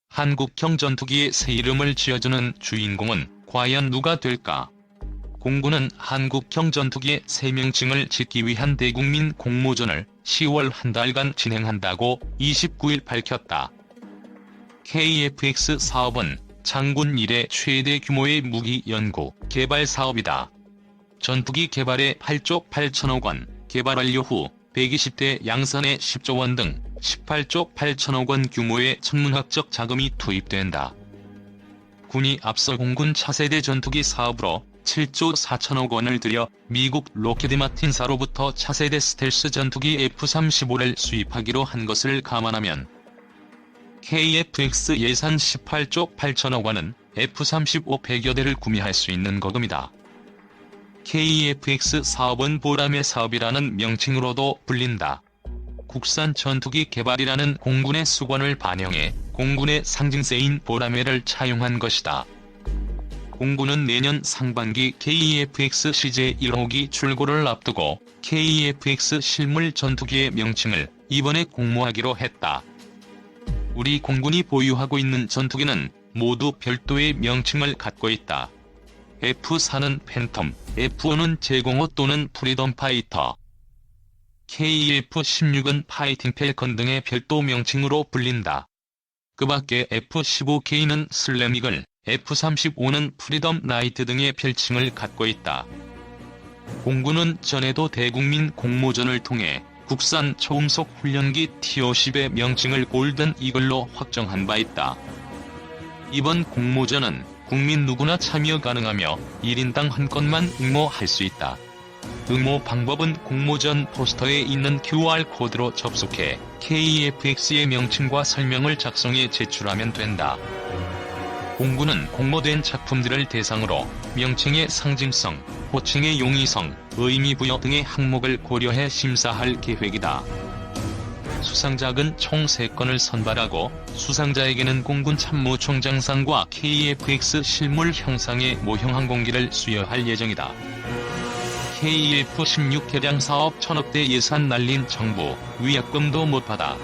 한국형 전투기의 새 이름을 지어주는 주인공은 과연 누가 될까? 공군은 한국형 전투기의 새 명칭을 짓기 위한 대국민 공모전을 10월 한 달간 진행한다고 29일 밝혔다. KF-X 사업은 장군 이래 최대 규모의 무기 연구, 개발 사업이다. 전투기 개발에 8조 8천억 원, 개발 완료 후 120대 양산에 10조 원 등 18조 8천억 원 규모의 천문학적 자금이 투입된다. 군이 앞서 공군 차세대 전투기 사업으로 7조 4천억 원을 들여 미국 로키드 마틴사로부터 차세대 스텔스 전투기 F-35를 수입하기로 한 것을 감안하면 KF-X 예산 18조 8천억 원은 F-35 100여 대를 구매할 수 있는 거금이다. KF-X 사업은 보람의 사업이라는 명칭으로도 불린다. 국산 전투기 개발이라는 공군의 수관을 반영해 공군의 상징세인 보람회를 차용한 것이다. 공군은 내년 상반기 KF-X CJ-1호기 출고를 앞두고 KF-X 실물 전투기의 명칭을 이번에 공모하기로 했다. 우리 공군이 보유하고 있는 전투기는 모두 별도의 명칭을 갖고 있다. F-4는 팬텀, F-5는 제공호 또는 프리덤 파이터, KF-16은 파이팅 펠컨 등의 별도 명칭으로 불린다. 그 밖에 F-15K는 슬램이글, F-35는 프리덤 나이트 등의 별칭을 갖고 있다. 공군은 전에도 대국민 공모전을 통해 국산 초음속 훈련기 T-50의 명칭을 골든 이글로 확정한 바 있다. 이번 공모전은 국민 누구나 참여 가능하며 1인당 한 건만 응모할 수 있다. 응모 방법은 공모전 포스터에 있는 QR코드로 접속해 KF-X의 명칭과 설명을 작성해 제출하면 된다. 공군은 공모된 작품들을 대상으로 명칭의 상징성, 호칭의 용이성, 의미 부여 등의 항목을 고려해 심사할 계획이다. 수상작은 총 3건을 선발하고 수상자에게는 공군 참모총장상과 KF-X 실물 형상의 모형 항공기를 수여할 예정이다. KF-16 개량 사업 1,000억대 예산 날린 정부, 위약금도 못 받아.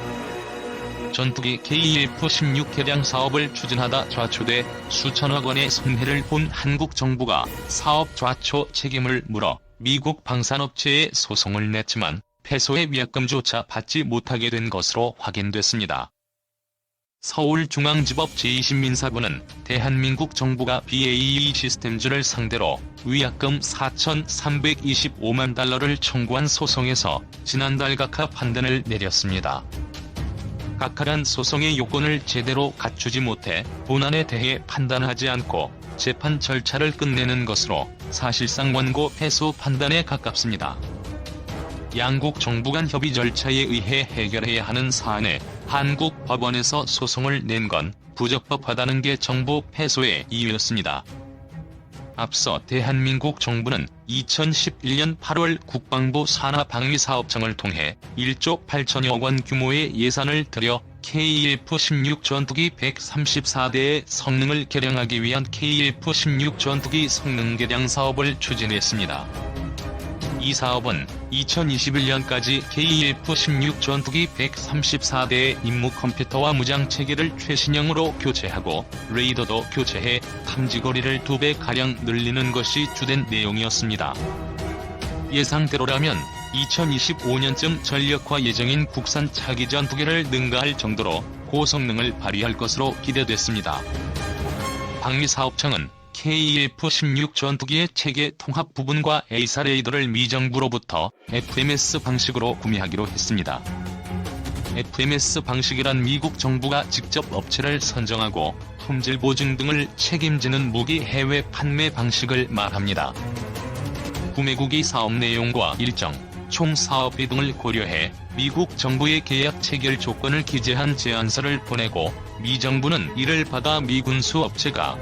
전투기 KF-16 개량 사업을 추진하다 좌초돼 수천억 원의 손해를 본 한국 정부가 사업 좌초 책임을 물어 미국 방산업체에 소송을 냈지만 패소의 위약금조차 받지 못하게 된 것으로 확인됐습니다. 서울중앙지법 제20민사부는 대한민국 정부가 BAE 시스템즈를 상대로 위약금 4,325만 달러를 청구한 소송에서 지난달 각하 판단을 내렸습니다. 각하란 소송의 요건을 제대로 갖추지 못해 본안에 대해 판단하지 않고 재판 절차를 끝내는 것으로 사실상 원고 패소 판단에 가깝습니다. 양국 정부 간 협의 절차에 의해 해결해야 하는 사안에 한국 법원에서 소송을 낸 건 부적법하다는 게 정부 패소의 이유였습니다. 앞서 대한민국 정부는 2011년 8월 국방부 산하방위사업청을 통해 1조 8천여 원 규모의 예산을 들여 KF-16 전투기 134대의 성능을 개량하기 위한 KF-16 전투기 성능 개량 사업을 추진했습니다. 이 사업은 2021년까지 KF-16 전투기 134대의 임무 컴퓨터와 무장 체계를 최신형으로 교체하고 레이더도 교체해 탐지거리를 2배가량 늘리는 것이 주된 내용이었습니다. 예상대로라면 2025년쯤 전력화 예정인 국산 차기 전투기를 능가할 정도로 고성능을 발휘할 것으로 기대됐습니다. 방위사업청은 KF-16 전투기의 체계 통합 부분과 A사 레이더를 미정부로부터 FMS 방식으로 구매하기로 했습니다. FMS 방식이란 미국 정부가 직접 업체를 선정하고 품질 보증 등을 책임지는 무기 해외 판매 방식을 말합니다. 구매국이 사업 내용과 일정, 총 사업비 등을 고려해 미국 정부의 계약 체결 조건을 기재한 제안서를 보내고 미 정부는 이를 받아 미 군수 업체가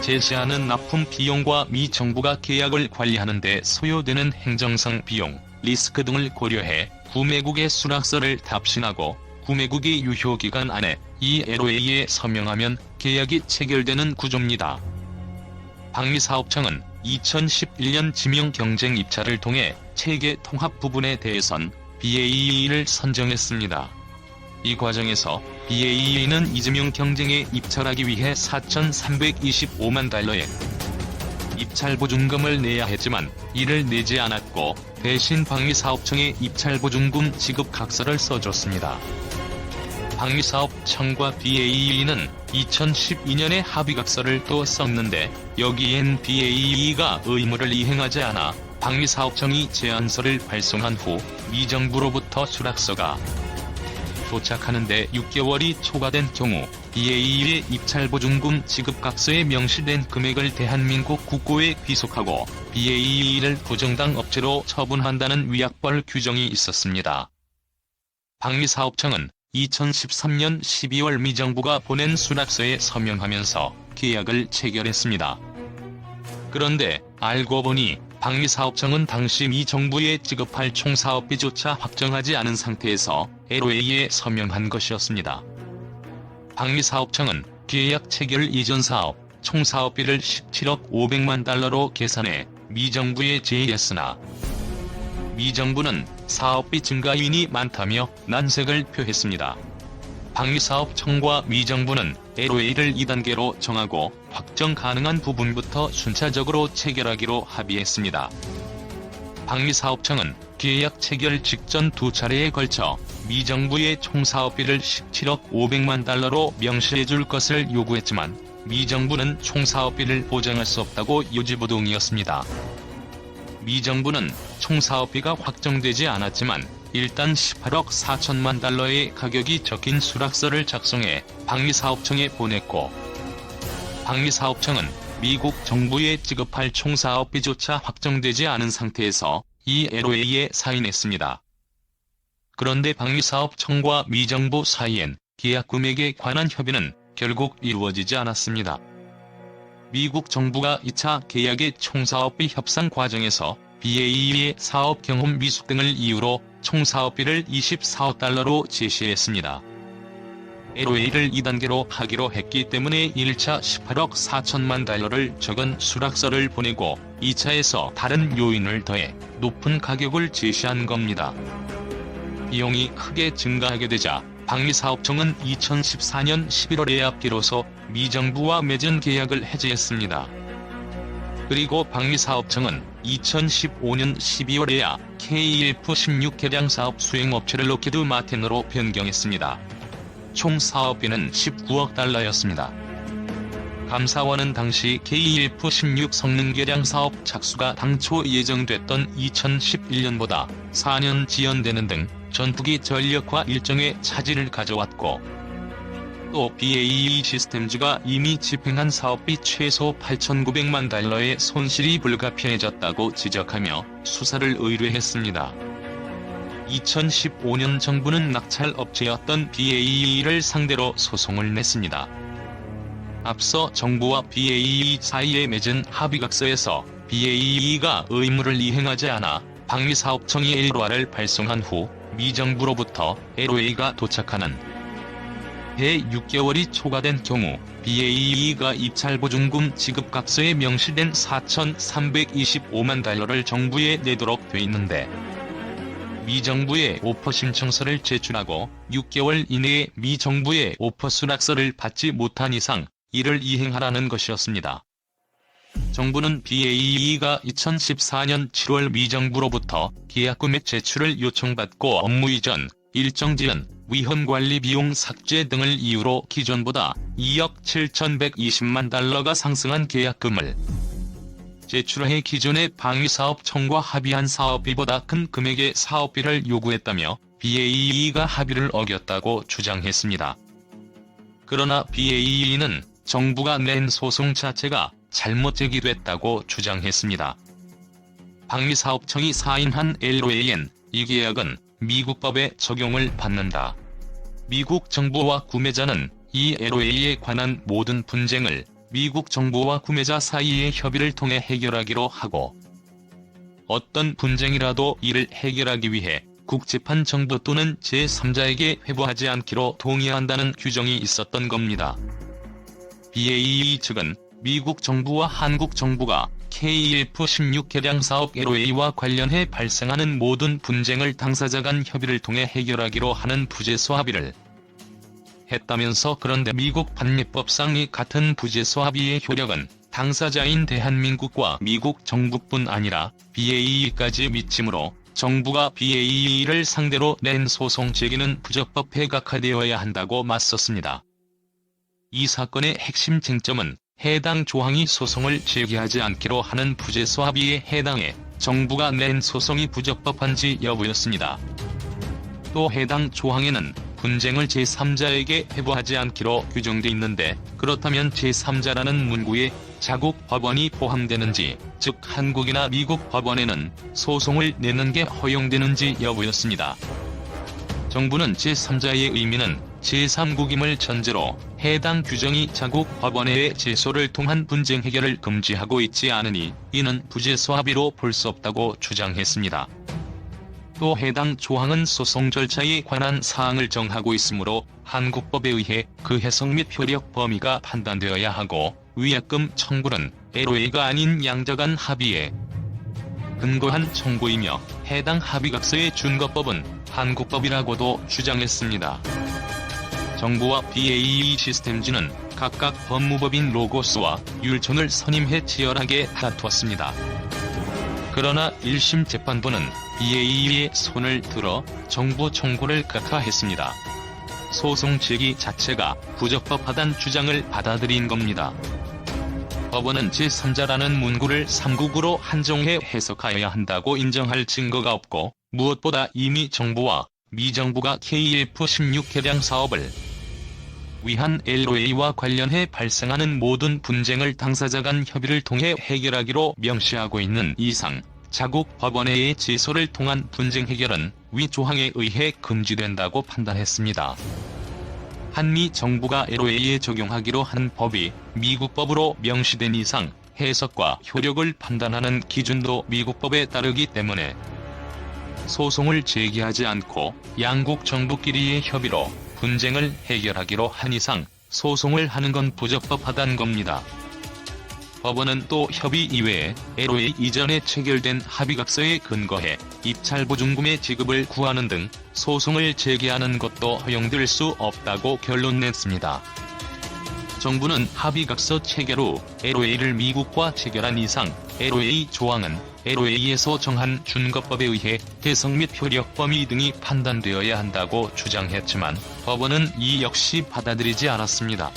제시하는 납품 비용과 미 정부가 계약을 관리하는 데 소요되는 행정상 비용, 리스크 등을 고려해 구매국의 수락서를 답신하고 구매국이 유효기간 안에 이 LOA에 서명하면 계약이 체결되는 구조입니다. 방위사업청은 2011년 지명 경쟁 입찰을 통해 체계 통합 부분에 대해선 BAE를 선정했습니다. 이 과정에서 BAE는 이재명 경쟁에 입찰하기 위해 4,325만 달러의 입찰보증금을 내야 했지만 이를 내지 않았고 대신 방위사업청에 입찰보증금 지급 각서를 써줬습니다. 방위사업청과 BAE는 2012년에 합의각서를 또 썼는데 여기엔 BAE가 의무를 이행하지 않아 방위사업청이 제안서를 발송한 후 미 정부로부터 수락서가 도착하는데 6개월이 초과된 경우 BAE의 입찰보증금 지급각서에 명시된 금액을 대한민국 국고에 귀속하고 BAE를 부정당 업체로 처분한다는 위약벌 규정이 있었습니다. 방위사업청은 2013년 12월 미 정부가 보낸 수락서에 서명하면서 계약을 체결했습니다. 그런데 알고 보니 방위사업청은 당시 미 정부에 지급할 총사업비조차 확정하지 않은 상태에서 LOA에 서명한 것이었습니다. 방위사업청은 계약 체결 이전 사업 총사업비를 17억 500만 달러로 계산해 미 정부에 제의했으나 미 정부는 사업비 증가 요인이 많다며 난색을 표했습니다. 방위사업청과 미 정부는 LOA를 2단계로 정하고 확정 가능한 부분부터 순차적으로 체결하기로 합의했습니다. 방위사업청은 계약 체결 직전 2차례에 걸쳐 미 정부의 총사업비를 17억 500만 달러로 명시해줄 것을 요구했지만 미 정부는 총사업비를 보장할 수 없다고 요지부동이었습니다. 미 정부는 총사업비가 확정되지 않았지만 일단 18억 4천만 달러의 가격이 적힌 수락서를 작성해 방위사업청에 보냈고 방위사업청은 미국 정부에 지급할 총사업비조차 확정되지 않은 상태에서 이 LOA에 사인했습니다. 그런데 방위사업청과 미 정부 사이엔 계약 금액에 관한 협의는 결국 이루어지지 않았습니다. 미국 정부가 2차 계약의 총사업비 협상 과정에서 BAE의 사업 경험 미숙 등을 이유로 총사업비를 24억 달러로 제시했습니다. LOA를 2단계로 하기로 했기 때문에 1차 18억 4천만 달러를 적은 수락서를 보내고 2차에서 다른 요인을 더해 높은 가격을 제시한 겁니다. 비용이 크게 증가하게 되자 방위사업청은 2014년 11월에야 비로소 미 정부와 맺은 계약을 해지했습니다. 그리고 방위사업청은 2015년 12월에야 K-12-16 개량 사업 수행업체를 록히드 마틴으로 변경했습니다. 총 사업비는 19억 달러였습니다. 감사원은 당시 K-12-16 성능 개량 사업 착수가 당초 예정됐던 2011년보다 4년 지연되는 등 전투기 전력화 일정에 차질을 가져왔고 또 BAE 시스템즈가 이미 집행한 사업비 최소 8,900만 달러의 손실이 불가피해졌다고 지적하며 수사를 의뢰했습니다. 2015년 정부는 낙찰 업체였던 BAE를 상대로 소송을 냈습니다. 앞서 정부와 BAE 사이에 맺은 합의각서에서 BAE가 의무를 이행하지 않아 방위사업청이 LOA를 발송한 후 미 정부로부터 LOA가 도착하는 해 6개월이 초과된 경우 BAE가 입찰보증금 지급각서에 명시된 4,325만 달러를 정부에 내도록 돼 있는데 미 정부에 오퍼 신청서를 제출하고 6개월 이내에 미 정부의 오퍼 수락서를 받지 못한 이상 이를 이행하라는 것이었습니다. 정부는 BAE가 2014년 7월 미 정부로부터 계약금액 제출을 요청받고 업무 이전, 일정 지연, 위험관리 비용 삭제 등을 이유로 기존보다 2억 7,120만 달러가 상승한 계약금을 제출해 기존의 방위사업청과 합의한 사업비보다 큰 금액의 사업비를 요구했다며 BAE가 합의를 어겼다고 주장했습니다. 그러나 BAE는 정부가 낸 소송 자체가 잘못 제기됐다고 주장했습니다. 방위사업청이 사인한 LOA엔 이 계약은 미국 법의 적용을 받는다. 미국 정부와 구매자는 이 LOA에 관한 모든 분쟁을 미국 정부와 구매자 사이의 협의를 통해 해결하기로 하고 어떤 분쟁이라도 이를 해결하기 위해 국제판 정부 또는 제3자에게 회부하지 않기로 동의한다는 규정이 있었던 겁니다. BAE 측은 미국 정부와 한국 정부가 K-12-16 개량 사업 LOA와 관련해 발생하는 모든 분쟁을 당사자 간 협의를 통해 해결하기로 하는 부재소 합의를 했다면서 그런데 미국 반미법상 이 같은 부재소 합의의 효력은 당사자인 대한민국과 미국 정부뿐 아니라 BAE까지 미치므로 정부가 BAE를 상대로 낸 소송 제기는 부적법에 각하되어야 한다고 맞섰습니다. 이 사건의 핵심 쟁점은 해당 조항이 소송을 제기하지 않기로 하는 부재소 합의에 해당해 정부가 낸 소송이 부적법한지 여부였습니다. 또 해당 조항에는 분쟁을 제3자에게 회부하지 않기로 규정돼 있는데 그렇다면 제3자라는 문구에 자국 법원이 포함되는지, 즉 한국이나 미국 법원에는 소송을 내는 게 허용되는지 여부였습니다. 정부는 제3자의 의미는 제3국임을 전제로 해당 규정이 자국 법원의 제소를 통한 분쟁 해결을 금지하고 있지 않으니 이는 부재소 합의로 볼 수 없다고 주장했습니다. 또 해당 조항은 소송 절차에 관한 사항을 정하고 있으므로 한국법에 의해 그 해석 및 효력 범위가 판단되어야 하고 위약금 청구는 LOA가 아닌 양자간 합의에 근거한 청구이며 해당 합의각서의 준거법은 한국법이라고도 주장했습니다. 정부와 BAE 시스템즈는 각각 법무법인 로고스와 율촌을 선임해 치열하게 다투었습니다. 그러나 1심 재판부는 BAE의 손을 들어 정부 청구를 각하했습니다. 소송 제기 자체가 부적법하다는 주장을 받아들인 겁니다. 법원은 제3자라는 문구를 3국으로 한정해 해석하여야 한다고 인정할 증거가 없고 무엇보다 이미 정부와 미정부가 KF-16 개량 사업을 위한 LOA와 관련해 발생하는 모든 분쟁을 당사자 간 협의를 통해 해결하기로 명시하고 있는 이상 자국 법원의 제소를 통한 분쟁 해결은 위 조항에 의해 금지된다고 판단했습니다. 한미 정부가 LOA에 적용하기로 한 법이 미국 법으로 명시된 이상 해석과 효력을 판단하는 기준도 미국 법에 따르기 때문에 소송을 제기하지 않고 양국 정부끼리의 협의로 분쟁을 해결하기로 한 이상 소송을 하는 건 부적법하다는 겁니다. 법원은 또 협의 이외에 LOA 이전에 체결된 합의각서에 근거해 입찰보증금의 지급을 구하는 등 소송을 제기하는 것도 허용될 수 없다고 결론냈습니다. 정부는 합의각서 체결 후 LOA를 미국과 체결한 이상 LOA 조항은 LOA에서 정한 준거법에 의해 해석 및 효력 범위 등이 판단되어야 한다고 주장했지만 법원은 이 역시 받아들이지 않았습니다.